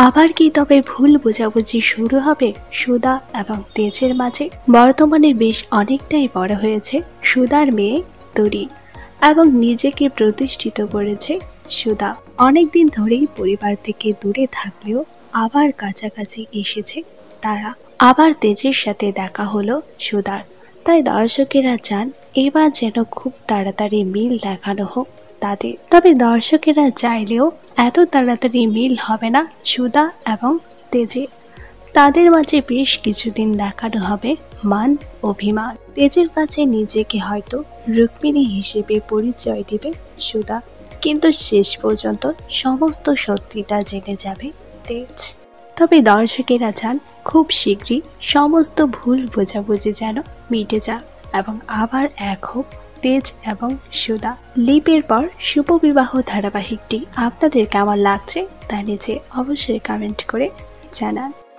আবার কি তবে ভুল বোঝাবুঝি শুরু হবে সুধা এবং তেজের মাঝে? বর্তমানে বেশ অনেকটাই বড় হয়েছে সুধার মেয়ে তরি এবং নিজেকে প্রতিষ্ঠিত করেছে সুধা। অনেকদিন ধরেই পরিবার থেকে দূরে থাকলেও আবার কাছাকাছি এসেছে তারা। আবার তেজের সাথে দেখা হলো সুধার। তাই দর্শকেরা চান এবার যেন খুব তাড়াতাড়ি মিল দেখানো হোক তাদের। তবে দর্শকেরা চাইলেও এত তাড়াতাড়ি মিল হবে না সুধা এবং তেজে। তাদের মাঝে বেশ কিছুদিন দেখানো হবে মান অভিমান। তেজের কাছে নিজেকে হয়তো রুক্মিণী হিসেবে পরিচয় দিবে সুধা, কিন্তু শেষ পর্যন্ত সমস্ত সত্যিটা জেনে যাবে তেজ। তবে দর্শকেরা চান খুব শীঘ্রই সমস্ত ভুল বোঝাবুঝি যেন মিটে যাক এবং আবার এক হোক তেজ এবং সুধা। লিপের পর শুভ বিবাহ ধারাবাহিকটি আপনাদের কেমন লাগছে তা নিচে অবশ্যই কমেন্ট করে জানান।